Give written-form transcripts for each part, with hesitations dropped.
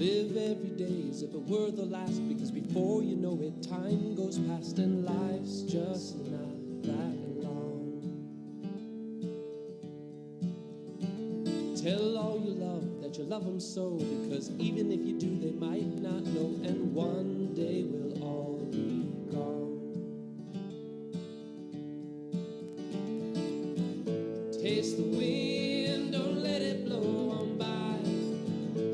Live every day as if it were the last, because before you know it, time goes past and life's just not that long. Tell all you love that you love them so, because even if you do, they might not know, and one day we'll all be gone. Taste the wind, don't let it blow on by.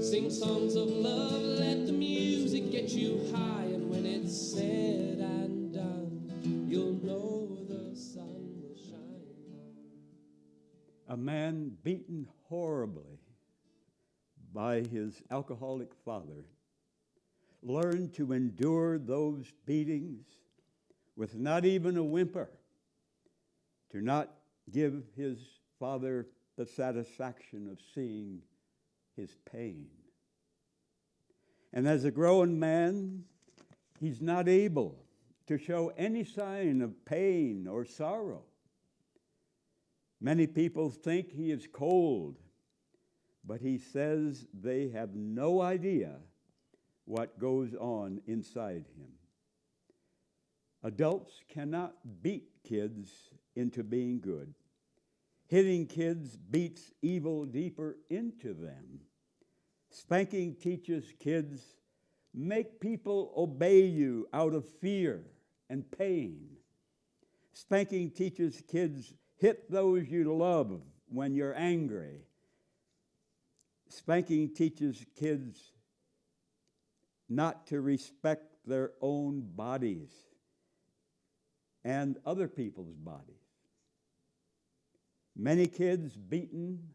Sing songs of love, let the music get you high. And when it's said and done, you'll know the sun will shine on. A man beaten horribly by his alcoholic father learned to endure those beatings with not even a whimper, to not give his father the satisfaction of seeing his pain. And as a grown man, he's not able to show any sign of pain or sorrow. Many people think he is cold, but he says they have no idea what goes on inside him. Adults cannot beat kids into being good. Hitting kids beats evil deeper into them. Spanking teaches kids, make people obey you out of fear and pain. Spanking teaches kids, hit those you love when you're angry. Spanking teaches kids not to respect their own bodies and other people's bodies. Many kids beaten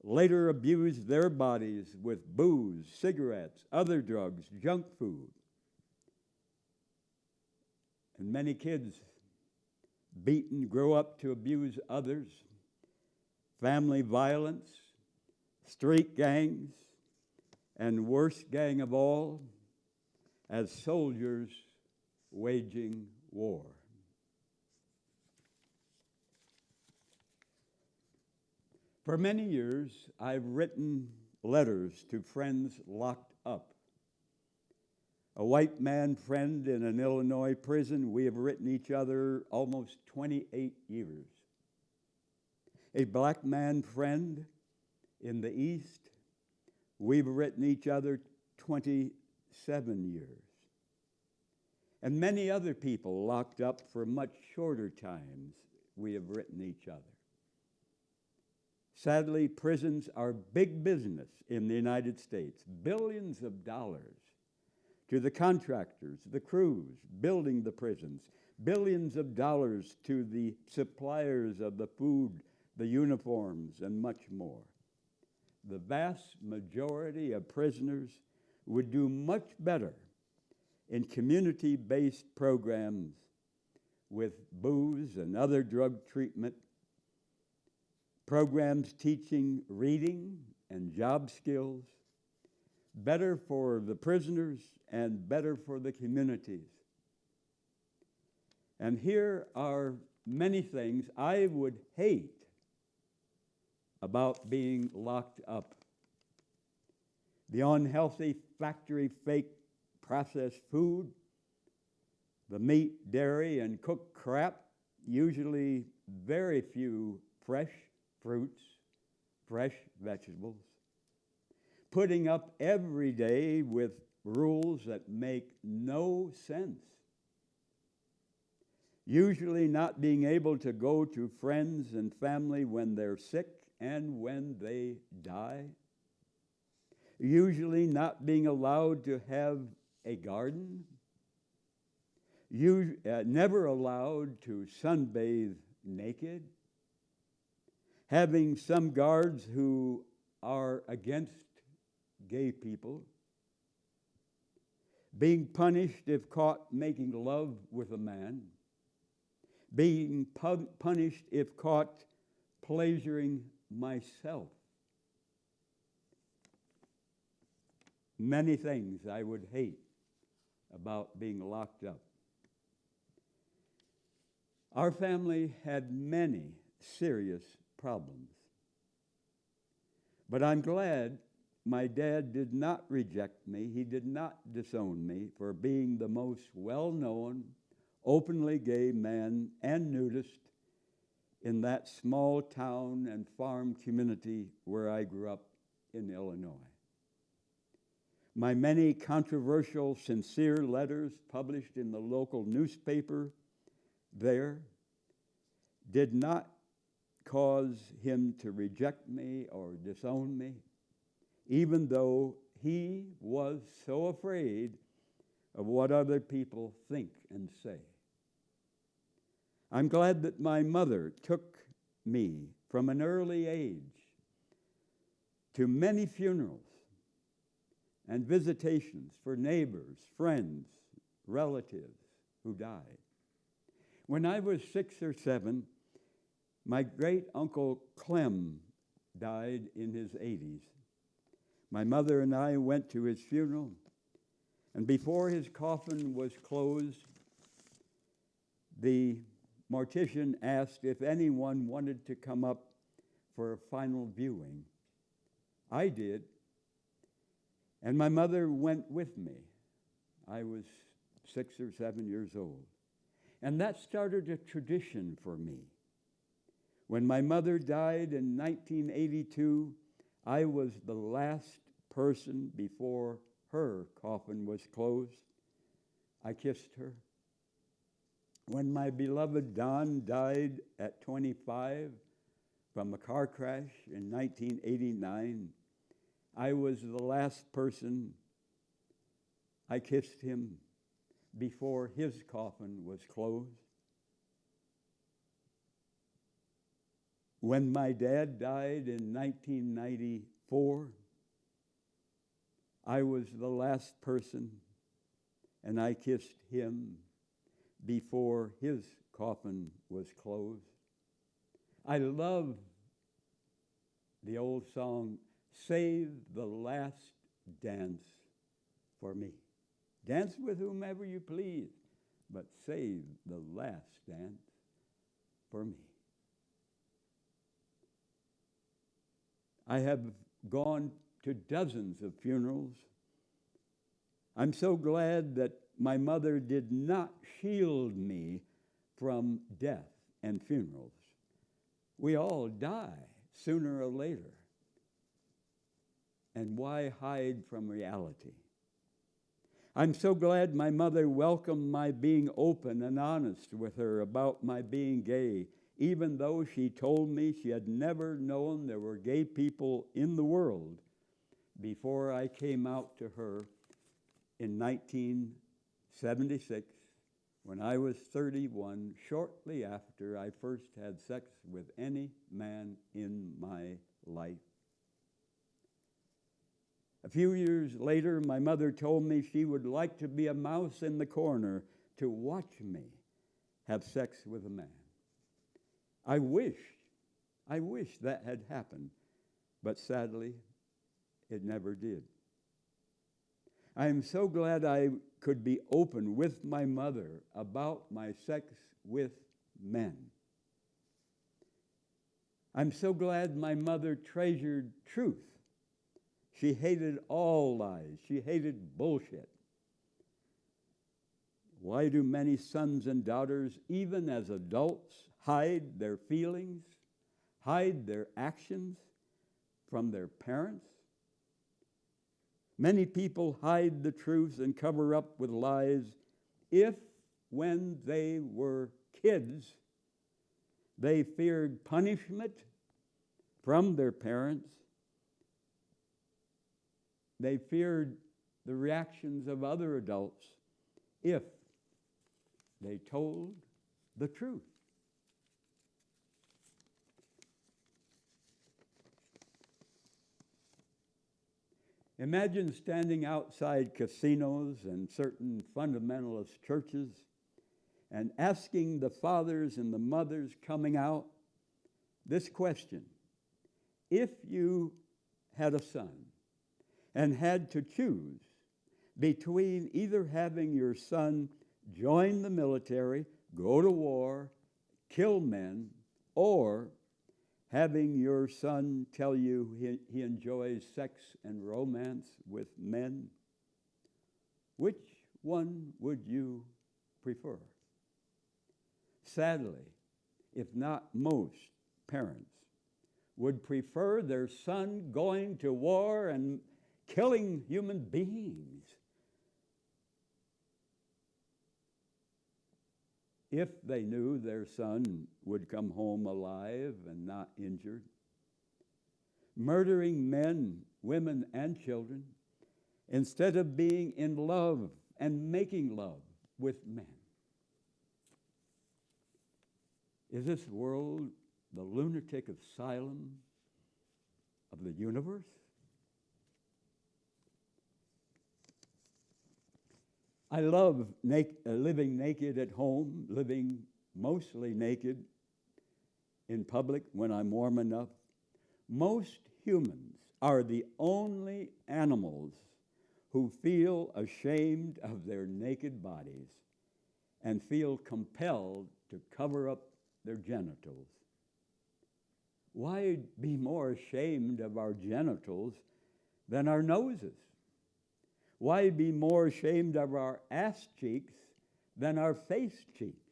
later abuse their bodies with booze, cigarettes, other drugs, junk food. And many kids beaten grow up to abuse others. Family violence, street gangs, and worst gang of all, as soldiers waging war. For many years, I've written letters to friends locked up. A white man friend in an Illinois prison, we have written each other almost 28 years. A black man friend in the East, we've written each other 27 years. And many other people locked up for much shorter times, we have written each other. Sadly, prisons are big business in the United States. Billions of dollars to the contractors, the crews building the prisons. Billions of dollars to the suppliers of the food, the uniforms, and much more. The vast majority of prisoners would do much better in community-based programs with booze and other drug treatment, programs teaching reading and job skills, better for the prisoners and better for the communities. And here are many things I would hate about being locked up. The unhealthy factory fake processed food, the meat, dairy, and cooked crap, usually very few fresh fruits, fresh vegetables, putting up every day with rules that make no sense, usually not being able to go to friends and family when they're sick and when they die, usually not being allowed to have a garden, never allowed to sunbathe naked, having some guards who are against gay people, being punished if caught making love with a man, being punished if caught pleasuring myself. Many things I would hate about being locked up. Our family had many serious problems. But I'm glad my dad did not reject me. He did not disown me for being the most well-known, openly gay man and nudist in that small town and farm community where I grew up in Illinois. My many controversial, sincere letters published in the local newspaper there did not cause him to reject me or disown me, even though he was so afraid of what other people think and say. I'm glad that my mother took me from an early age to many funerals and visitations for neighbors, friends, relatives who died. When I was 6 or 7, my great-uncle Clem died in his 80s. My mother and I went to his funeral, and before his coffin was closed, the mortician asked if anyone wanted to come up for a final viewing. I did, and my mother went with me. I was 6 or 7 years old. And that started a tradition for me. When my mother died in 1982, I was the last person before her coffin was closed. I kissed her. When my beloved Don died at 25 from a car crash in 1989, I was the last person. I kissed him before his coffin was closed. When my dad died in 1994, I was the last person, and I kissed him before his coffin was closed. I love the old song, "Save the Last Dance for Me." Dance with whomever you please, but save the last dance for me. I have gone to dozens of funerals. I'm so glad that my mother did not shield me from death and funerals. We all die sooner or later. And why hide from reality? I'm so glad my mother welcomed my being open and honest with her about my being gay, even though she told me she had never known there were gay people in the world before I came out to her in 1976 when I was 31, shortly after I first had sex with any man in my life. A few years later, my mother told me she would like to be a mouse in the corner to watch me have sex with a man. I wish that had happened, but sadly, it never did. I am so glad I could be open with my mother about my sex with men. I'm so glad my mother treasured truth. She hated all lies. She hated bullshit. Why do many sons and daughters, even as adults, hide their feelings, hide their actions from their parents? Many people hide the truth and cover up with lies if, when they were kids, they feared punishment from their parents. They feared the reactions of other adults if they told the truth. Imagine standing outside casinos and certain fundamentalist churches and asking the fathers and the mothers coming out this question: if you had a son and had to choose between either having your son join the military, go to war, kill men, or having your son tell you he enjoys sex and romance with men? Which one would you prefer? Sadly, if not most parents, would prefer their son going to war and killing human beings if they knew their son would come home alive and not injured. Murdering men, women, and children instead of being in love and making love with men. Is this world the lunatic asylum of the universe? I love living naked at home, living mostly naked in public when I'm warm enough. Most humans are the only animals who feel ashamed of their naked bodies and feel compelled to cover up their genitals. Why be more ashamed of our genitals than our noses? Why be more ashamed of our ass cheeks than our face cheeks?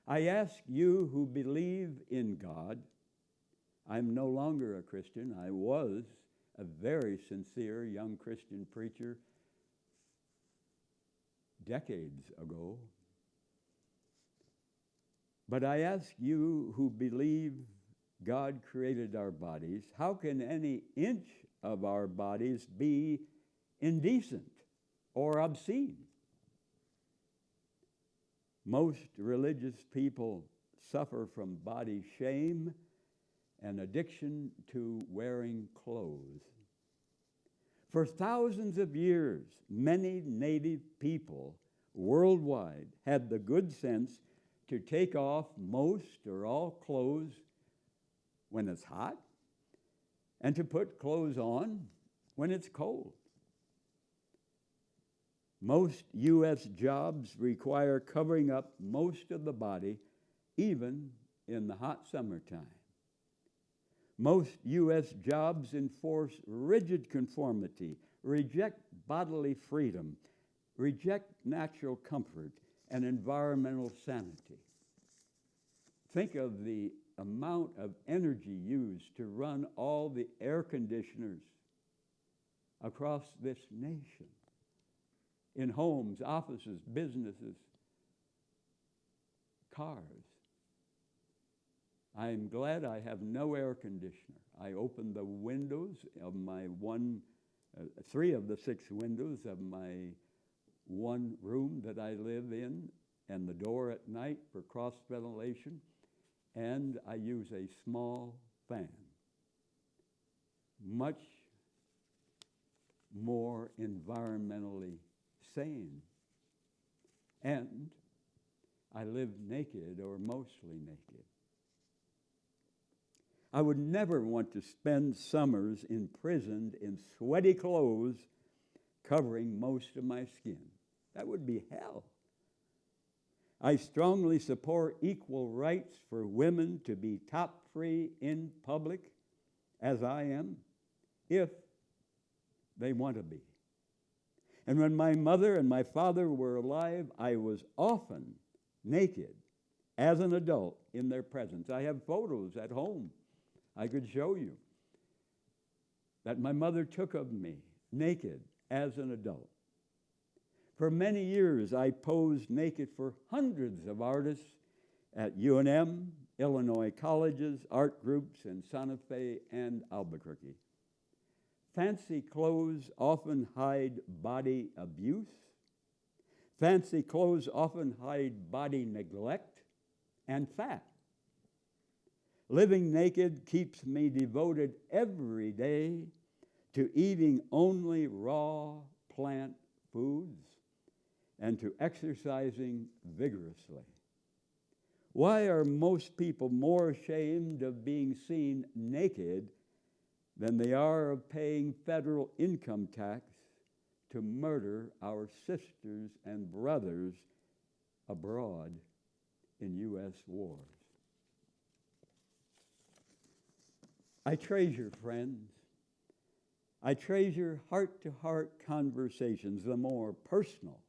I ask you who believe in God. I'm no longer a Christian. I was a very sincere young Christian preacher decades ago. But I ask you who believe God created our bodies, how can any inch of our bodies be indecent or obscene? Most religious people suffer from body shame and addiction to wearing clothes. For thousands of years, many native people worldwide had the good sense to take off most or all clothes when it's hot and to put clothes on when it's cold. Most U.S. jobs require covering up most of the body, even in the hot summertime. Most U.S. jobs enforce rigid conformity, reject bodily freedom, reject natural comfort, and environmental sanity. Think of the amount of energy used to run all the air conditioners across this nation, in homes, offices, businesses, cars. I'm glad I have no air conditioner. I open the windows of my three of the 6 windows of my one room that I live in, and the door at night for cross ventilation, and I use a small fan. Much more environmentally sane. And I live naked or mostly naked. I would never want to spend summers imprisoned in sweaty clothes covering most of my skin. That would be hell. I strongly support equal rights for women to be top-free in public, as I am, if they want to be. And when my mother and my father were alive, I was often naked as an adult in their presence. I have photos at home I could show you that my mother took of me naked as an adult. For many years, I posed naked for hundreds of artists at UNM, Illinois colleges, art groups in Santa Fe and Albuquerque. Fancy clothes often hide body abuse. Fancy clothes often hide body neglect and fat. Living naked keeps me devoted every day to eating only raw plant foods and to exercising vigorously. Why are most people more ashamed of being seen naked than they are of paying federal income tax to murder our sisters and brothers abroad in U.S. wars? I treasure friends. I treasure heart-to-heart conversations. The more personal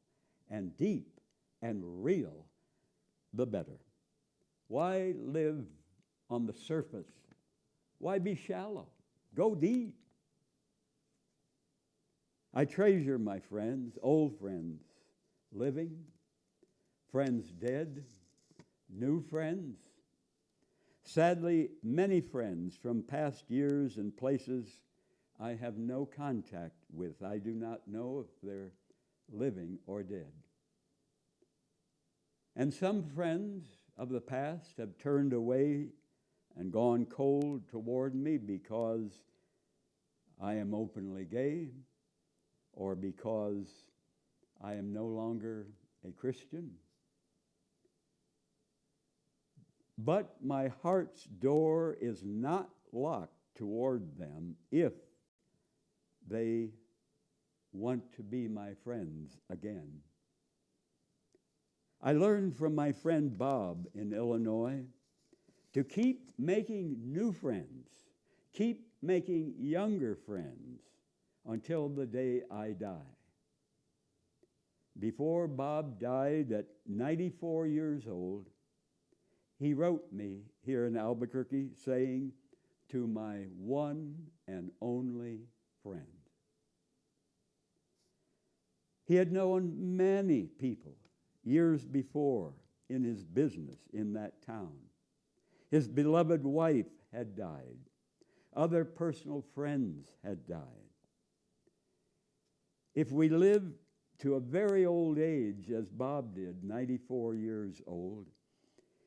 and deep and real, the better. Why live on the surface? Why be shallow? Go deep. I treasure my friends, old friends, living, friends dead, new friends. Sadly, many friends from past years and places I have no contact with. I do not know if they're living or dead. And some friends of the past have turned away and gone cold toward me because I am openly gay or because I am no longer a Christian. But my heart's door is not locked toward them if they want to be my friends again. I learned from my friend Bob in Illinois to keep making new friends, keep making younger friends until the day I die. Before Bob died at 94 years old, he wrote me here in Albuquerque saying, "To my one and only friend." He had known many people years before in his business in that town. His beloved wife had died. Other personal friends had died. If we live to a very old age, as Bob did, 94 years old,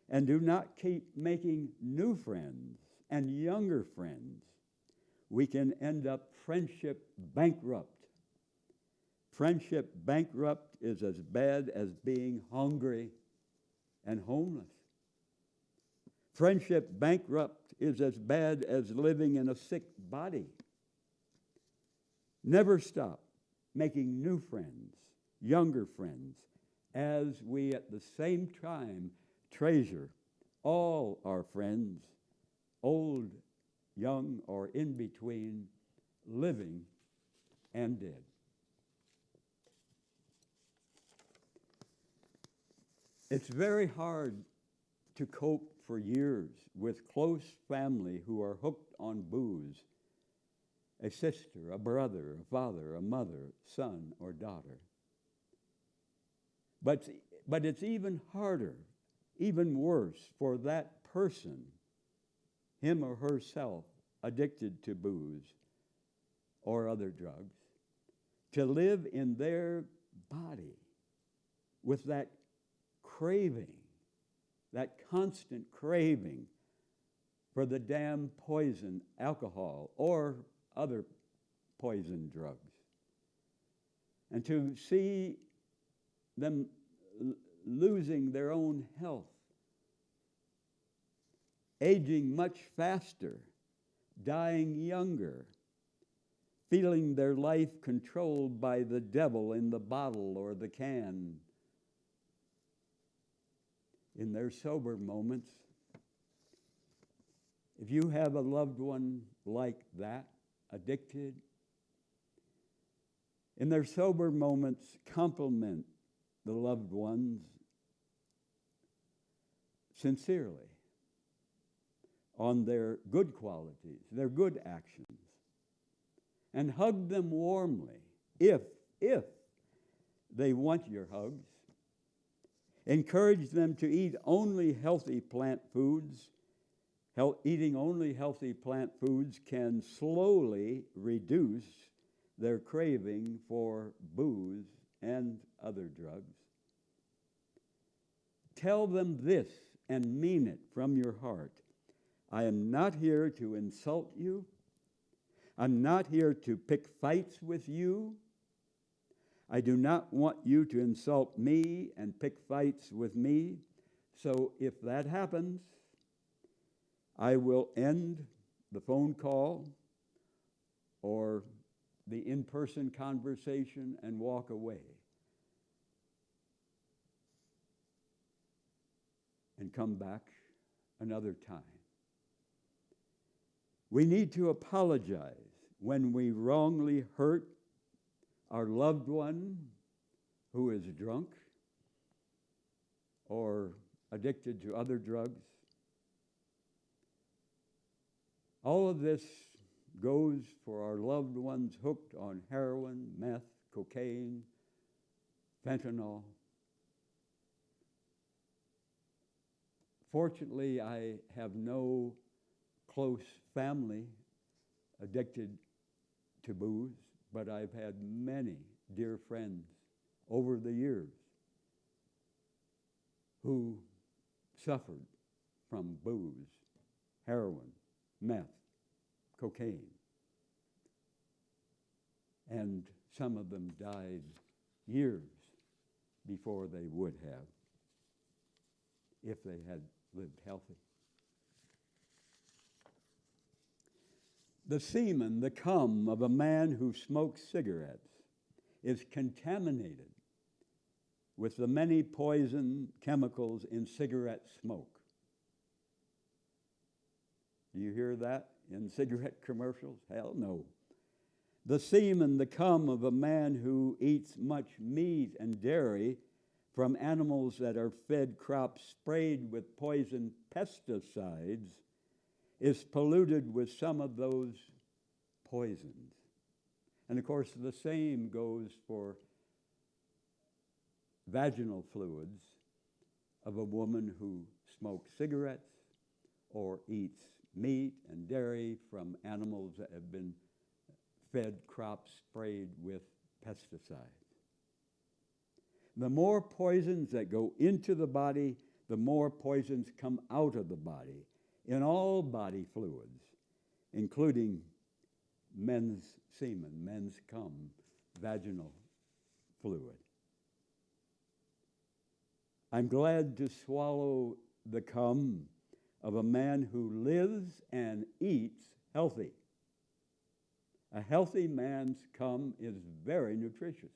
and do not keep making new friends and younger friends, we can end up friendship bankrupt. Friendship bankrupt is as bad as being hungry and homeless. Friendship bankrupt is as bad as living in a sick body. Never stop making new friends, younger friends, as we at the same time treasure all our friends, old, young, or in between, living and dead. It's very hard to cope for years with close family who are hooked on booze, a sister, a brother, a father, a mother, son, or daughter. But it's even harder, even worse for that person, him or herself, addicted to booze or other drugs, to live in their body with that craving, that constant craving for the damn poison, alcohol, or other poison drugs. And to see them losing their own health, aging much faster, dying younger, feeling their life controlled by the devil in the bottle or the can. In their sober moments, if you have a loved one like that, addicted, in their sober moments, compliment the loved ones sincerely on their good qualities, their good actions, and hug them warmly if they want your hugs. Encourage them to eat only healthy plant foods. Eating only healthy plant foods can slowly reduce their craving for booze and other drugs. Tell them this and mean it from your heart. I am not here to insult you. I'm not here to pick fights with you. I do not want you to insult me and pick fights with me. So if that happens, I will end the phone call or the in-person conversation and walk away and come back another time. We need to apologize when we wrongly hurt our loved one who is drunk or addicted to other drugs. All of this goes for our loved ones hooked on heroin, meth, cocaine, fentanyl. Fortunately, I have no close family addicted to booze, but I've had many dear friends over the years who suffered from booze, heroin, meth, cocaine. And some of them died years before they would have if they had lived healthy. The semen, the cum of a man who smokes cigarettes is contaminated with the many poison chemicals in cigarette smoke. Do you hear that in cigarette commercials? Hell no. The semen, the cum of a man who eats much meat and dairy from animals that are fed crops sprayed with poison pesticides is polluted with some of those poisons. And of course, the same goes for vaginal fluids of a woman who smokes cigarettes or eats meat and dairy from animals that have been fed crops sprayed with pesticides. The more poisons that go into the body, the more poisons come out of the body in all body fluids, including men's semen, men's cum, vaginal fluid. I'm glad to swallow the cum of a man who lives and eats healthy. A healthy man's cum is very nutritious.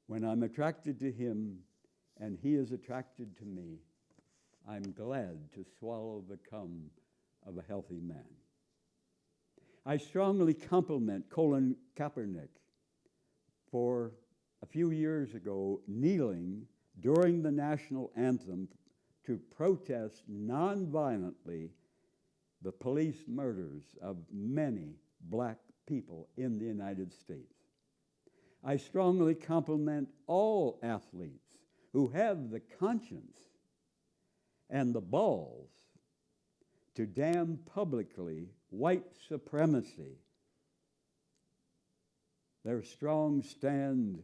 When I'm attracted to him and he is attracted to me, I'm glad to swallow the cum of a healthy man. I strongly compliment Colin Kaepernick for a few years ago kneeling during the national anthem to protest nonviolently the police murders of many black people in the United States. I strongly compliment all athletes who have the conscience and the balls to damn publicly white supremacy. Their strong stand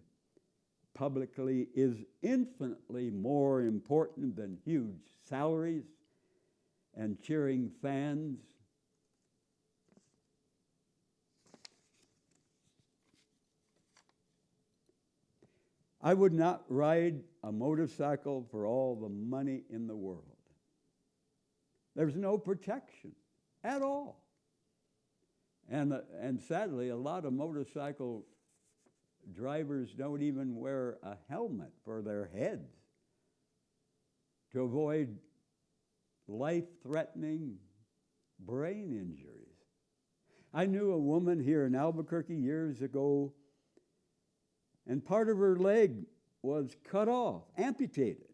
publicly is infinitely more important than huge salaries and cheering fans. I would not ride a motorcycle for all the money in the world. There's no protection at all. And sadly, a lot of motorcycle drivers don't even wear a helmet for their heads to avoid life-threatening brain injuries. I knew a woman here in Albuquerque years ago, and part of her leg was cut off, amputated,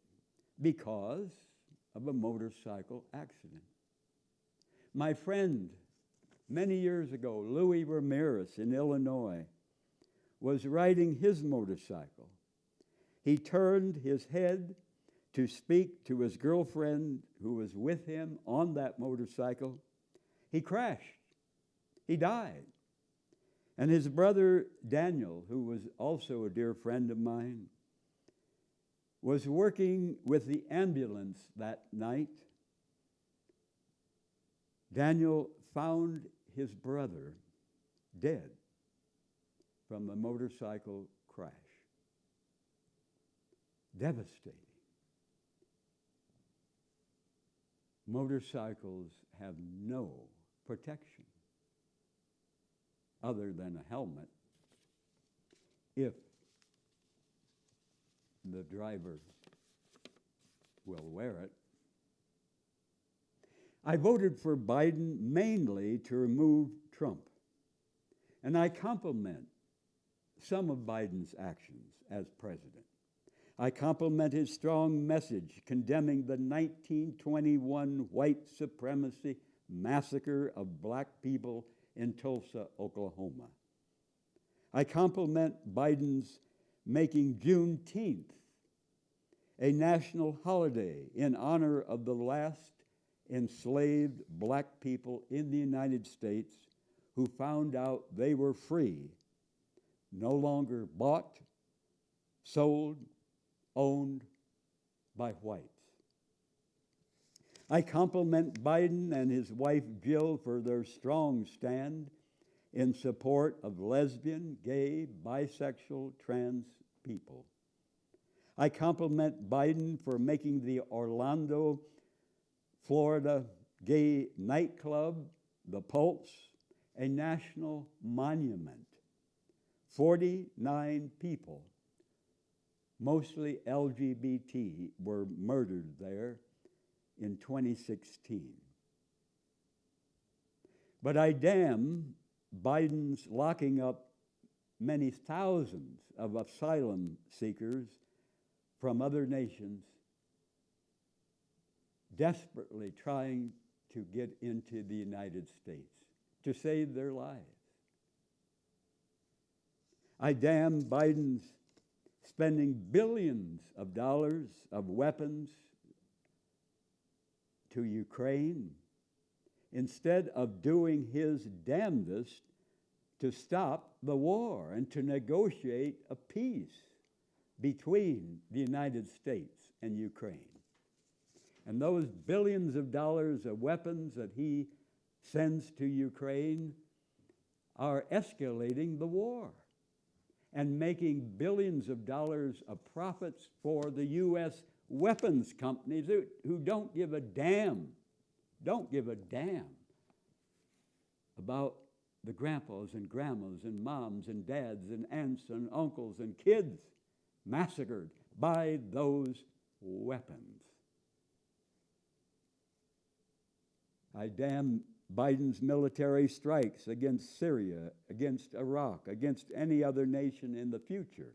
because of a motorcycle accident. My friend, many years ago, Louis Ramirez in Illinois, was riding his motorcycle. He turned his head to speak to his girlfriend who was with him on that motorcycle. He crashed. He died. And his brother Daniel, who was also a dear friend of mine, was working with the ambulance that night. Daniel found his brother dead from the motorcycle crash. Devastating. Motorcycles have no protection other than a helmet if the driver will wear it. I voted for Biden mainly to remove Trump, and I compliment some of Biden's actions as president. I compliment his strong message condemning the 1921 white supremacy massacre of black people in Tulsa, Oklahoma. I compliment Biden's making Juneteenth a national holiday in honor of the last enslaved black people in the United States who found out they were free, no longer bought, sold, owned by whites. I compliment Biden and his wife Jill for their strong stand in support of lesbian, gay, bisexual, trans people. I compliment Biden for making the Orlando, Florida gay nightclub, The Pulse, a national monument. 49 people, mostly LGBT, were murdered there in 2016. But I damn Biden's locking up many thousands of asylum seekers from other nations desperately trying to get into the United States to save their lives. I damn Biden's spending billions of dollars of weapons to Ukraine instead of doing his damnedest to stop the war and to negotiate a peace between the United States and Ukraine. And those billions of dollars of weapons that he sends to Ukraine are escalating the war and making billions of dollars of profits for the U.S. weapons companies who don't give a damn about the grandpas and grandmas and moms and dads and aunts and uncles and kids massacred by those weapons. I damn Biden's military strikes against Syria, against Iraq, against any other nation in the future.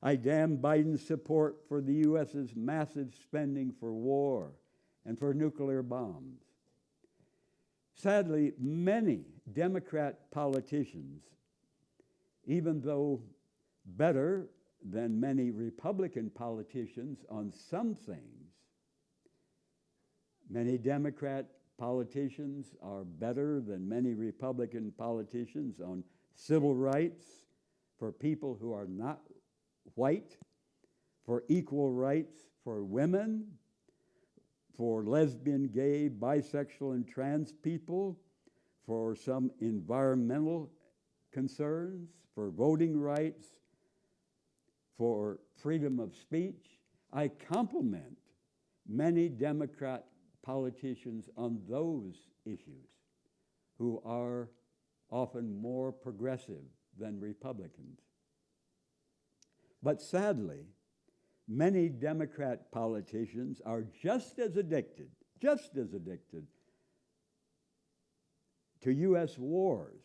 I damn Biden's support for the U.S.'s massive spending for war and for nuclear bombs. Sadly, many Democrat politicians, even though better than many Republican politicians on some things, many Democrat politicians are better than many Republican politicians on civil rights for people who are not white, for equal rights for women, for lesbian, gay, bisexual, and trans people, for some environmental concerns, for voting rights, for freedom of speech. I compliment many Democrat politicians on those issues who are often more progressive than Republicans. But sadly, many Democrat politicians are just as addicted to U.S. wars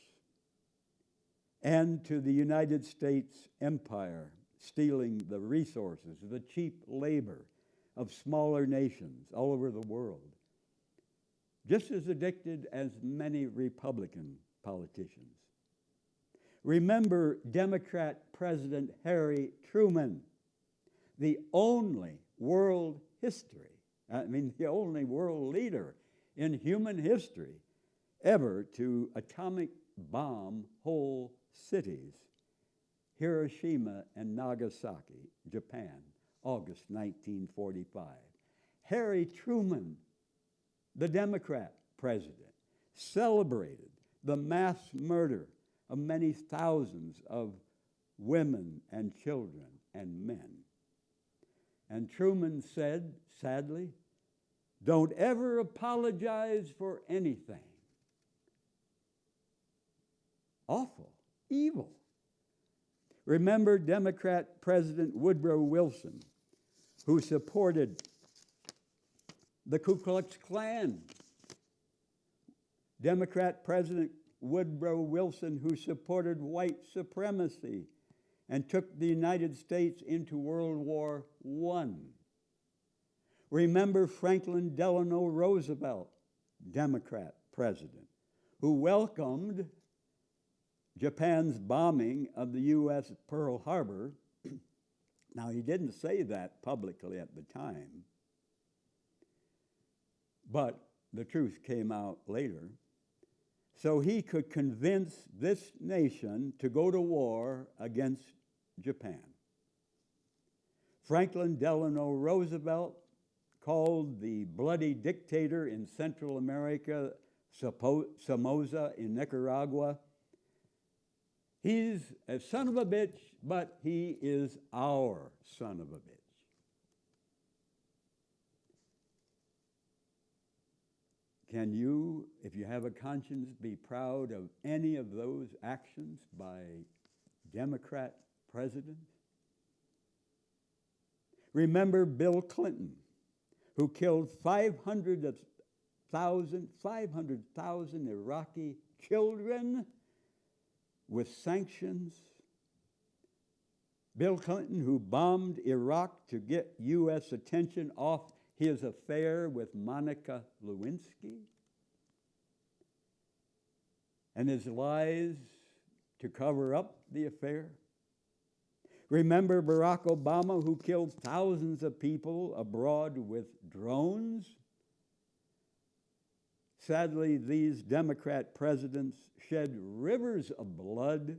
and to the United States empire stealing the resources, the cheap labor of smaller nations all over the world, just as addicted as many Republican politicians. Remember Democrat President Harry Truman, the only world leader in human history ever to atomic bomb whole cities, Hiroshima and Nagasaki, Japan, August 1945. Harry Truman, the Democrat president, celebrated the mass murder of many thousands of women and children and men. And Truman said, sadly, don't ever apologize for anything. Awful, evil. Remember Democrat President Woodrow Wilson, who supported the Ku Klux Klan. Democrat President Woodrow Wilson, who supported white supremacy and took the United States into World War I. Remember Franklin Delano Roosevelt, Democrat president, who welcomed Japan's bombing of the U.S. at Pearl Harbor. Now, he didn't say that publicly at the time, but the truth came out later. So he could convince this nation to go to war against Japan. Franklin Delano Roosevelt called the bloody dictator in Central America, Somoza in Nicaragua, he's a son of a bitch, but he is our son of a bitch. Can you, if you have a conscience, be proud of any of those actions by Democrat presidents? Remember Bill Clinton, who killed 500,000 Iraqi children with sanctions. Bill Clinton, who bombed Iraq to get U.S. attention off his affair with Monica Lewinsky and his lies to cover up the affair. Remember Barack Obama, who killed thousands of people abroad with drones? Sadly, these Democrat presidents shed rivers of blood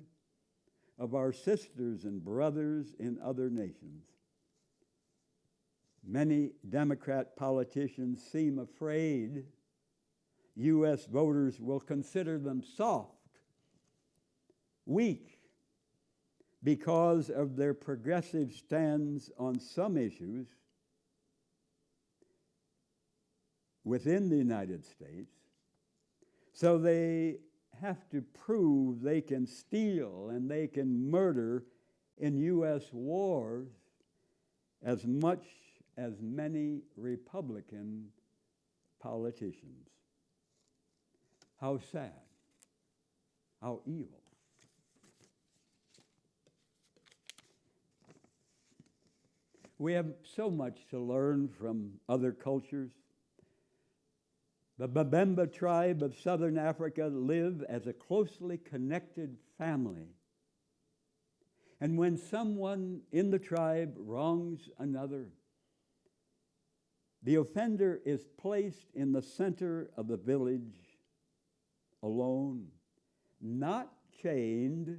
of our sisters and brothers in other nations. Many Democrat politicians seem afraid U.S. voters will consider them soft, weak, because of their progressive stands on some issues within the United States. So they have to prove they can steal and they can murder in U.S. wars as much as many Republican politicians. How sad, how evil. We have so much to learn from other cultures. The Babemba tribe of southern Africa live as a closely connected family. And when someone in the tribe wrongs another, the offender is placed in the center of the village alone, not chained,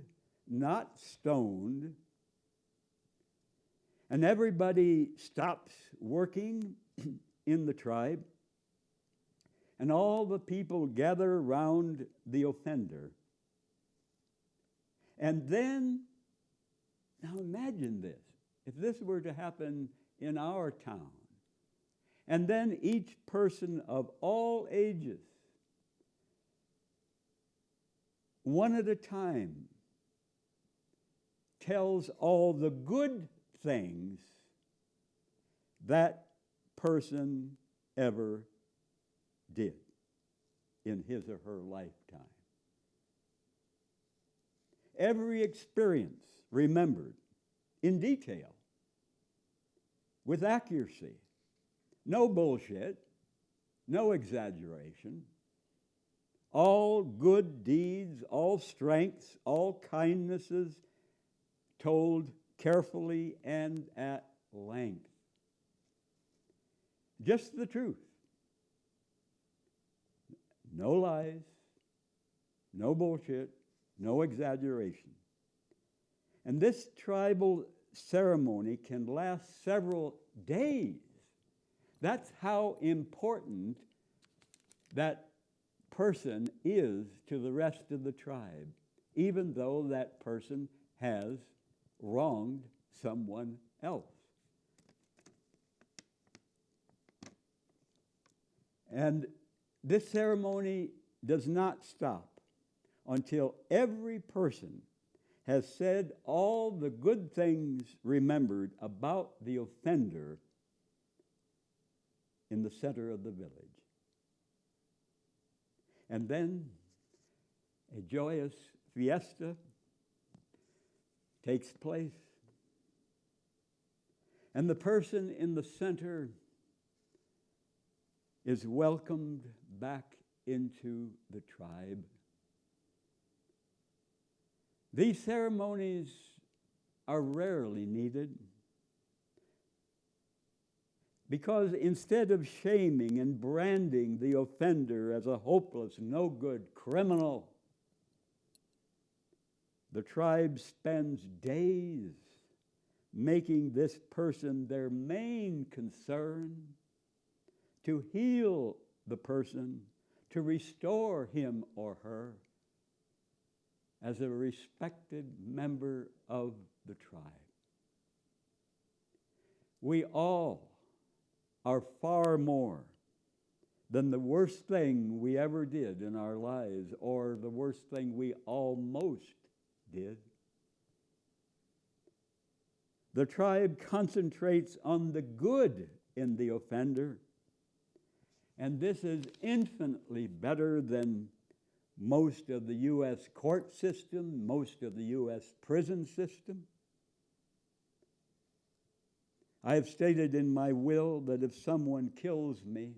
not stoned, and everybody stops working in the tribe, and all the people gather around the offender. And then, now imagine this, if this were to happen in our town, and then each person of all ages, one at a time, tells all the good things that person ever did in his or her lifetime. Every experience remembered in detail, with accuracy, no bullshit, no exaggeration, all good deeds, all strengths, all kindnesses told carefully and at length. Just the truth. No lies, no bullshit, no exaggeration. And this tribal ceremony can last several days. That's how important that person is to the rest of the tribe, even though that person has wronged someone else. And this ceremony does not stop until every person has said all the good things remembered about the offender in the center of the village. And then a joyous fiesta takes place. And the person in the center is welcomed back into the tribe. These ceremonies are rarely needed because instead of shaming and branding the offender as a hopeless, no-good criminal, the tribe spends days making this person their main concern, to heal the person, to restore him or her as a respected member of the tribe. We all are far more than the worst thing we ever did in our lives, or the worst thing we almost did. The tribe concentrates on the good in the offender, and this is infinitely better than most of the U.S. court system, most of the U.S. prison system. I have stated in my will that if someone kills me,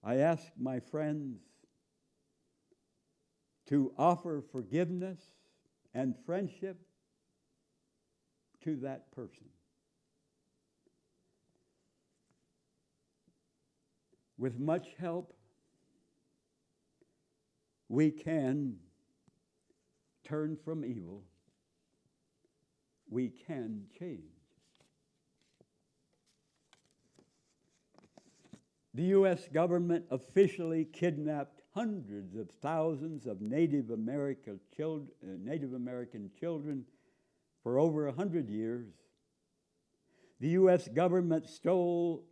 I ask my friends to offer forgiveness and friendship to that person. With much help, we can turn from evil. We can change. The U.S. government officially kidnapped hundreds of thousands of Native American children for over 100 years. The U.S. government stole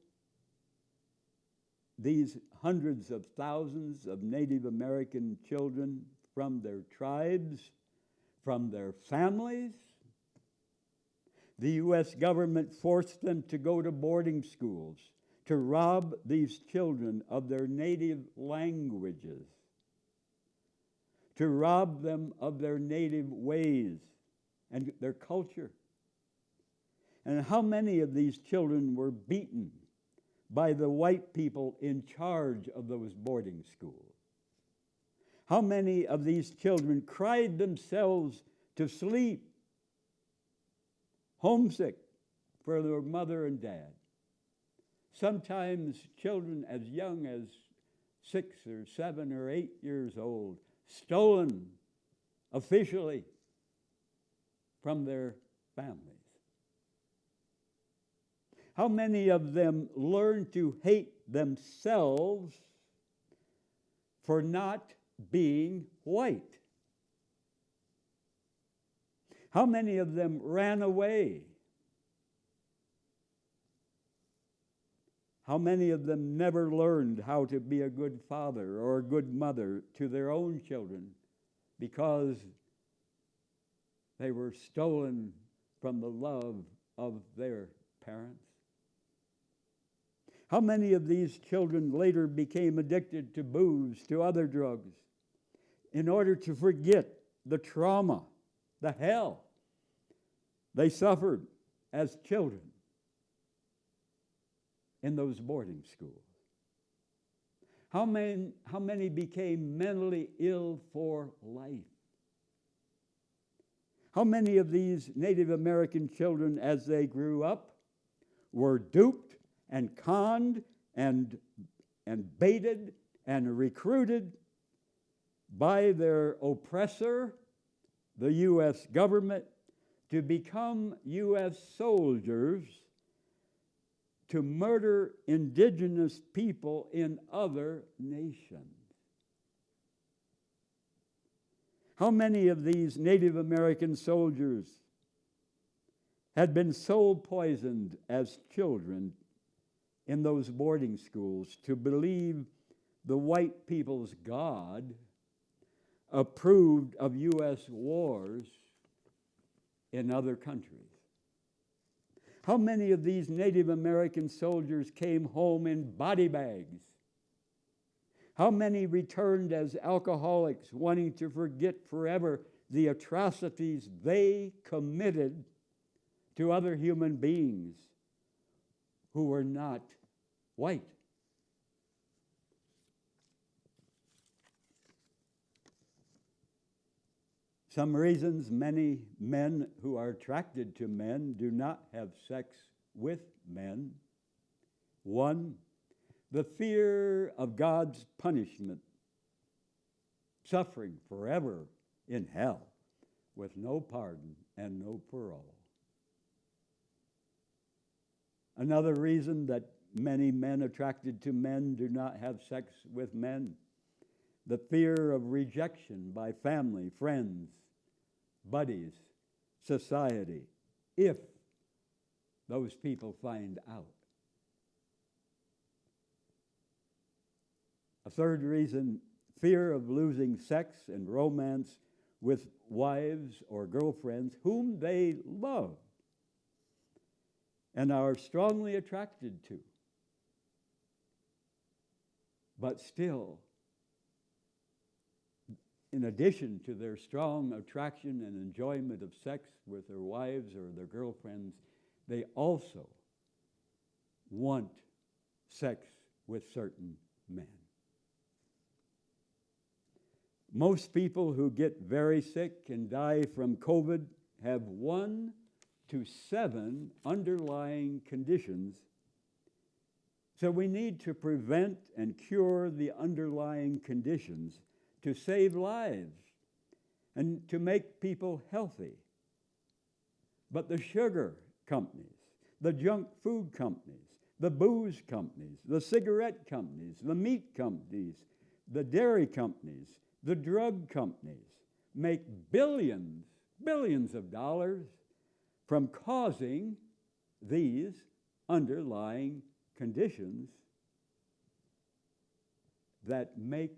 these hundreds of thousands of Native American children from their tribes, from their families. The U.S. government forced them to go to boarding schools, to rob these children of their native languages, to rob them of their native ways and their culture. And how many of these children were beaten by the white people in charge of those boarding schools? How many of these children cried themselves to sleep, homesick for their mother and dad? Sometimes children as young as 6 or 7 or 8 years old, stolen officially from their families. How many of them learned to hate themselves for not being white? How many of them ran away? How many of them never learned how to be a good father or a good mother to their own children because they were stolen from the love of their parents? How many of these children later became addicted to booze, to other drugs, in order to forget the trauma, the hell they suffered as children in those boarding schools? How many became mentally ill for life? How many of these Native American children, as they grew up, were duped and conned and baited and recruited by their oppressor, the U.S. government, to become U.S. soldiers to murder indigenous people in other nations? How many of these Native American soldiers had been soul poisoned as children in those boarding schools to believe the white people's God approved of U.S. wars in other countries? How many of these Native American soldiers came home in body bags? How many returned as alcoholics, wanting to forget forever the atrocities they committed to other human beings who were not white? Some reasons many men who are attracted to men do not have sex with men. One, the fear of God's punishment, suffering forever in hell with no pardon and no parole. Another reason that many men attracted to men do not have sex with men, the fear of rejection by family, friends, buddies, society, if those people find out. A third reason, fear of losing sex and romance with wives or girlfriends whom they love and are strongly attracted to. But still, in addition to their strong attraction and enjoyment of sex with their wives or their girlfriends, they also want sex with certain men. Most people who get very sick and die from COVID have 1 to 7 underlying conditions. So we need to prevent and cure the underlying conditions to save lives and to make people healthy. But the sugar companies, the junk food companies, the booze companies, the cigarette companies, the meat companies, the dairy companies, the drug companies make billions of dollars from causing these underlying conditions that make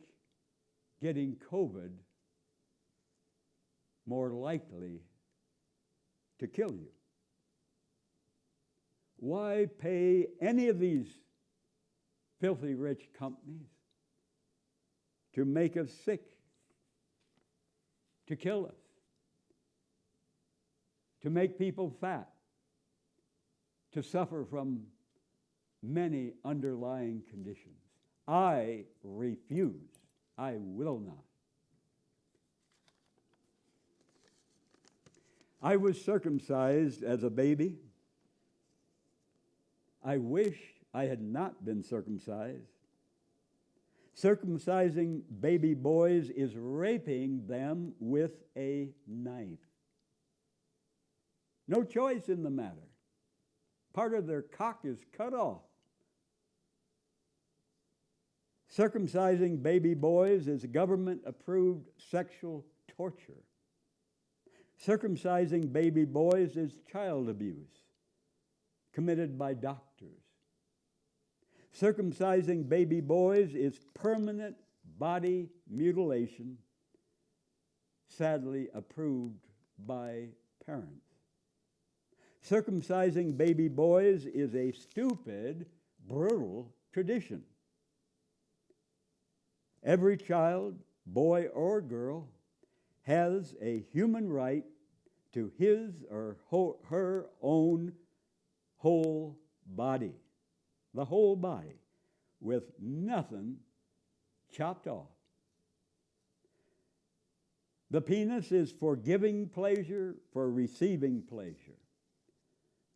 getting COVID more likely to kill you. Why pay any of these filthy rich companies to make us sick, to kill us, to make people fat, to suffer from many underlying conditions? I refuse. I will not. I was circumcised as a baby. I wish I had not been circumcised. Circumcising baby boys is raping them with a knife. No choice in the matter. Part of their cock is cut off. Circumcising baby boys is government-approved sexual torture. Circumcising baby boys is child abuse committed by doctors. Circumcising baby boys is permanent body mutilation, sadly approved by parents. Circumcising baby boys is a stupid, brutal tradition. Every child, boy or girl, has a human right to his or her own whole body, the whole body, with nothing chopped off. The penis is for giving pleasure, for receiving pleasure.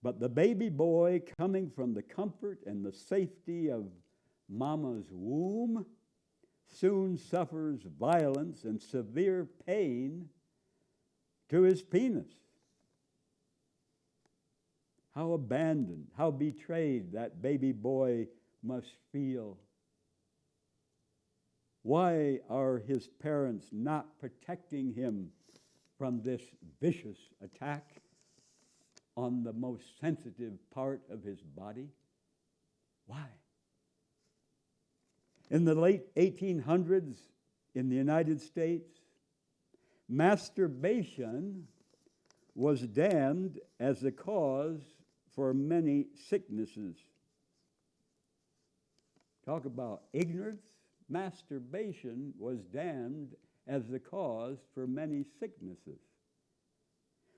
But the baby boy, coming from the comfort and the safety of mama's womb, soon suffers violence and severe pain to his penis. How abandoned, how betrayed that baby boy must feel. Why are his parents not protecting him from this vicious attack on the most sensitive part of his body? Why? In the late 1800s in the United States, masturbation was damned as the cause for many sicknesses. Talk about ignorance. Masturbation was damned as the cause for many sicknesses.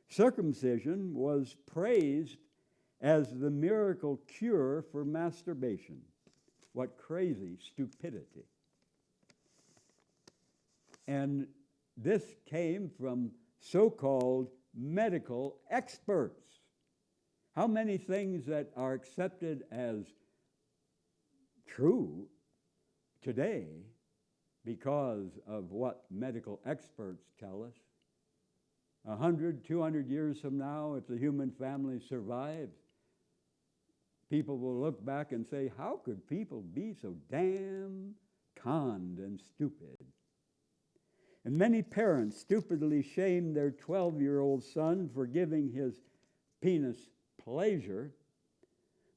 Circumcision was praised as the miracle cure for masturbation. What crazy stupidity. And this came from so-called medical experts. How many things that are accepted as true today because of what medical experts tell us? 100, 200 years from now, if the human family survives, people will look back and say, how could people be so damn conned and stupid? And many parents stupidly shame their 12-year-old son for giving his penis pleasure,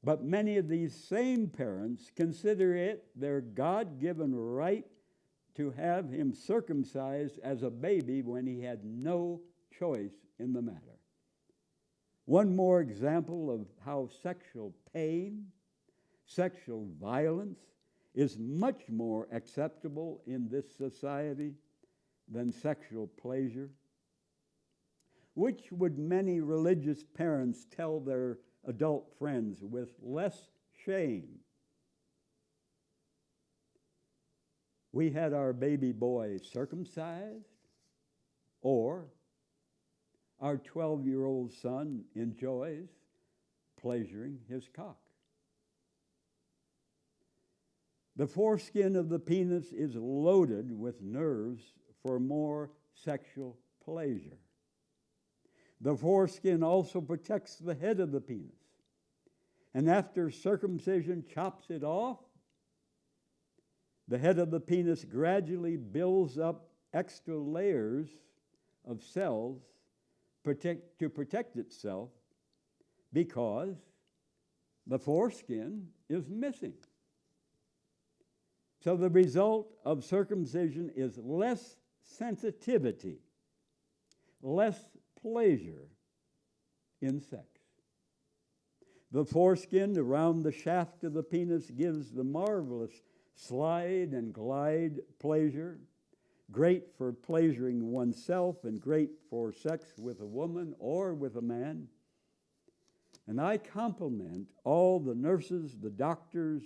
but many of these same parents consider it their God-given right to have him circumcised as a baby when he had no choice in the matter. One more example of how sexual pain, sexual violence is much more acceptable in this society than sexual pleasure. Which would many religious parents tell their adult friends with less shame? We had our baby boy circumcised, or our 12-year-old son enjoys pleasuring his cock. The foreskin of the penis is loaded with nerves for more sexual pleasure. The foreskin also protects the head of the penis. And after circumcision chops it off, the head of the penis gradually builds up extra layers of cells to protect itself because the foreskin is missing. So the result of circumcision is less sensitivity, less pleasure in sex. The foreskin around the shaft of the penis gives the marvelous slide and glide pleasure, great for pleasuring oneself and great for sex with a woman or with a man. And I compliment all the nurses, the doctors,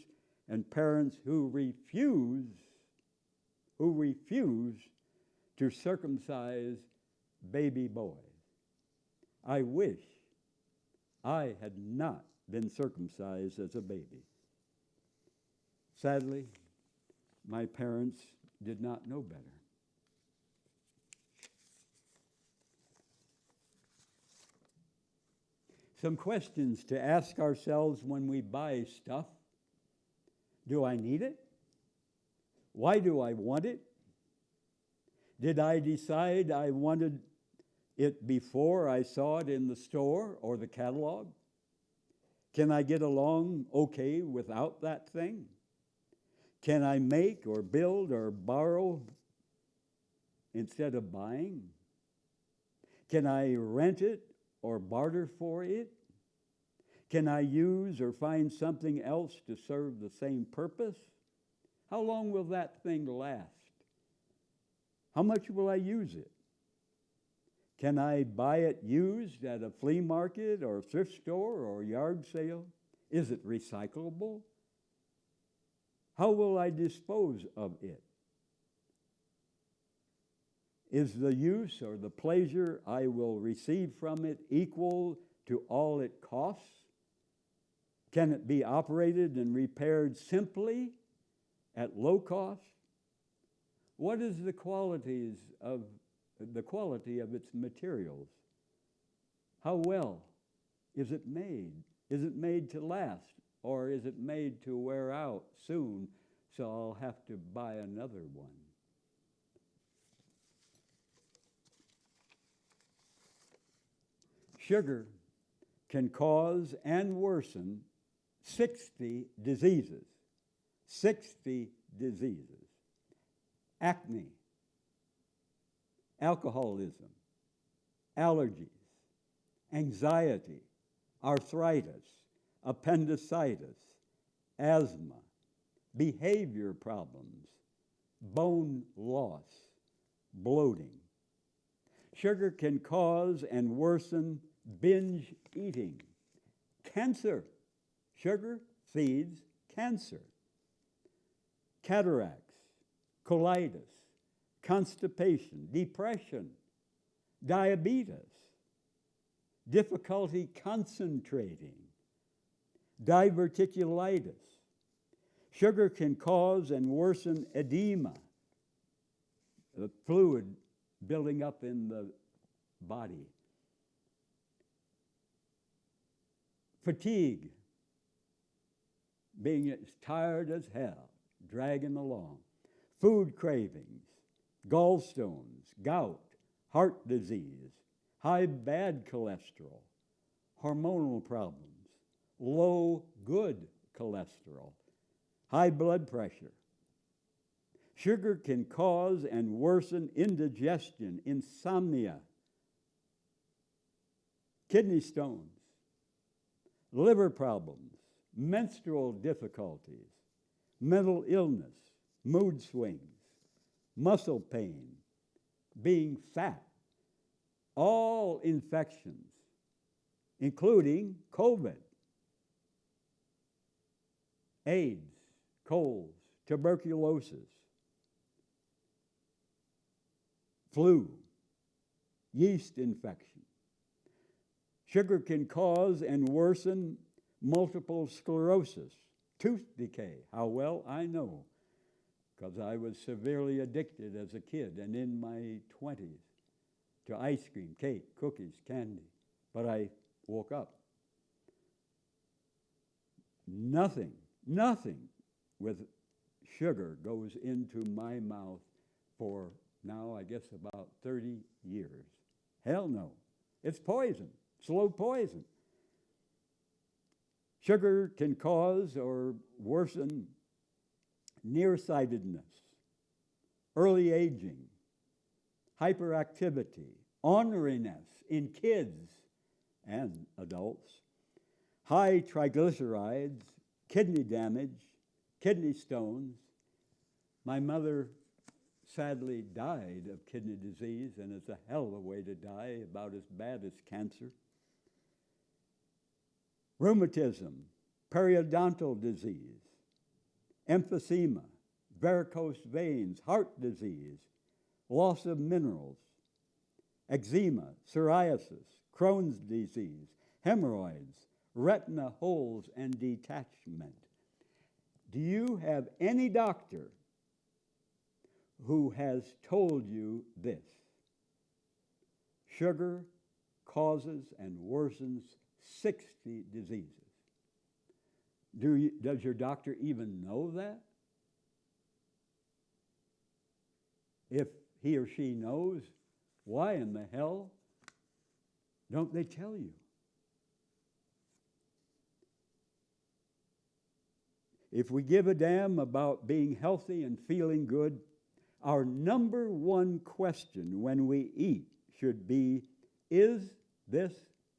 and parents who refuse to circumcise baby boys. I wish I had not been circumcised as a baby. Sadly, my parents did not know better. Some questions to ask ourselves when we buy stuff. Do I need it? Why do I want it? Did I decide I wanted it before I saw it in the store or the catalog? Can I get along okay without that thing? Can I make or build or borrow instead of buying? Can I rent it or barter for it? Can I use or find something else to serve the same purpose? How long will that thing last? How much will I use it? Can I buy it used at a flea market or thrift store or yard sale? Is it recyclable? How will I dispose of it? Is the use or the pleasure I will receive from it equal to all it costs? Can it be operated and repaired simply at low cost? What is the quality of its materials? How well is it made? Is it made to last, or is it made to wear out soon, so I'll have to buy another one? Sugar can cause and worsen 60 diseases. 60 diseases. Acne, alcoholism, allergies, anxiety, arthritis, appendicitis, asthma, behavior problems, bone loss, bloating. Sugar can cause and worsen binge eating, cancer. Sugar feeds cancer. Cataracts, colitis, constipation, depression, diabetes, difficulty concentrating, diverticulitis. Sugar can cause and worsen edema, the fluid building up in the body. Fatigue, being as tired as hell, dragging along. Food cravings, gallstones, gout, heart disease, high bad cholesterol, hormonal problems, low good cholesterol, high blood pressure. Sugar can cause and worsen indigestion, insomnia, kidney stones, liver problems, menstrual difficulties, mental illness, mood swings, muscle pain, being fat, all infections, including COVID, AIDS, colds, tuberculosis, flu, yeast infection. Sugar can cause and worsen multiple sclerosis, tooth decay. How well? I know, because I was severely addicted as a kid and in my 20s to ice cream, cake, cookies, candy. But I woke up. Nothing with sugar goes into my mouth for now, I guess, about 30 years. Hell no. It's poison, slow poison. Sugar can cause or worsen nearsightedness, early aging, hyperactivity, orneriness in kids and adults, high triglycerides, kidney damage, kidney stones. My mother sadly died of kidney disease, and it's a hell of a way to die, about as bad as cancer. Rheumatism, periodontal disease, emphysema, varicose veins, heart disease, loss of minerals, eczema, psoriasis, Crohn's disease, hemorrhoids, retina holes, and detachment. Do you have any doctor who has told you this? Sugar causes and worsens 60 diseases. Does your doctor even know that? If he or she knows, why in the hell don't they tell you? If we give a damn about being healthy and feeling good, our number one question when we eat should be, is this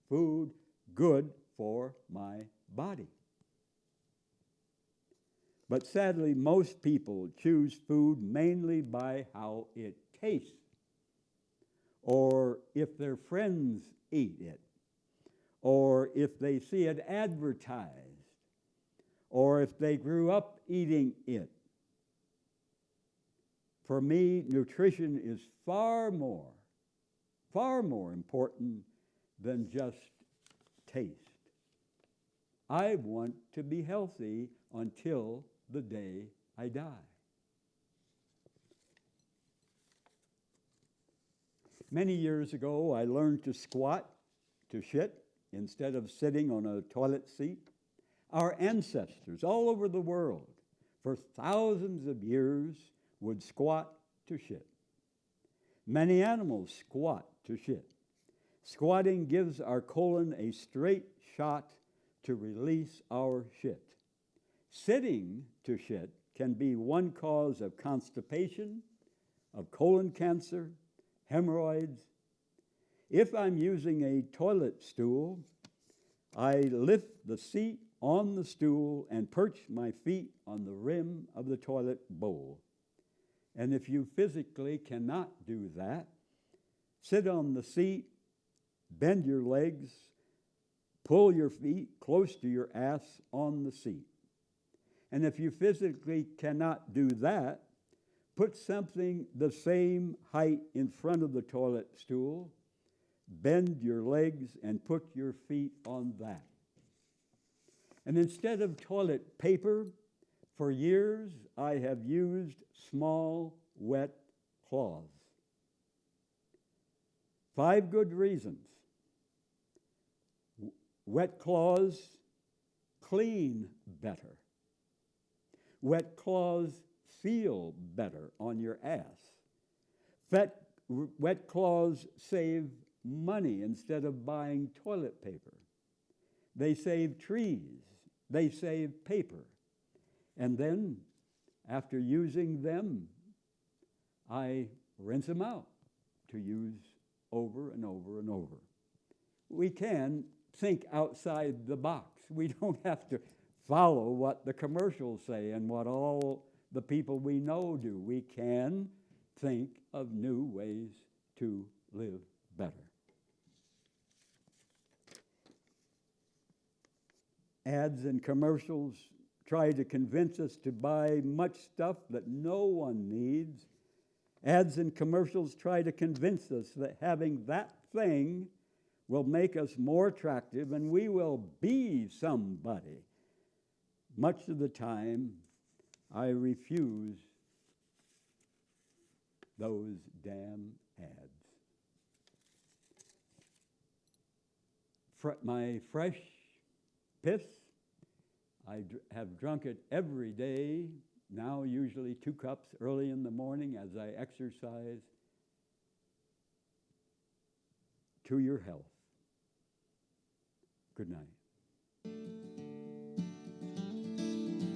food good for my body? But sadly, most people choose food mainly by how it tastes, or if their friends eat it, or if they see it advertised, or if they grew up eating it. For me, nutrition is far more important than just taste. I want to be healthy until the day I die. Many years ago, I learned to squat, to shit, instead of sitting on a toilet seat. Our ancestors all over the world for thousands of years would squat to shit. Many animals squat to shit. Squatting gives our colon a straight shot to release our shit. Sitting to shit can be one cause of constipation, of colon cancer, hemorrhoids. If I'm using a toilet stool, I lift the seat on the stool and perch my feet on the rim of the toilet bowl. And if you physically cannot do that, sit on the seat, bend your legs, pull your feet close to your ass on the seat. And if you physically cannot do that, put something the same height in front of the toilet stool, bend your legs, and put your feet on that. And instead of toilet paper, for years I have used small, wet cloths. 5 good reasons. Wet cloths clean better. Wet cloths feel better on your ass. Wet cloths save money instead of buying toilet paper. They save trees. They save paper. And then, after using them, I rinse them out to use over and over and over. We can think outside the box. We don't have to follow what the commercials say and what all the people we know do. We can think of new ways to live better. Ads and commercials try to convince us to buy much stuff that no one needs. Ads and commercials try to convince us that having that thing will make us more attractive and we will be somebody. Much of the time, I refuse those damn ads. My fresh piss, I have drunk it every day, now usually 2 cups early in the morning as I exercise. To your health. Good night.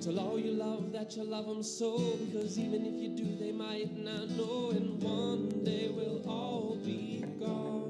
Tell all you love that you love them so, because even if you do, they might not know, and one day we'll all be gone.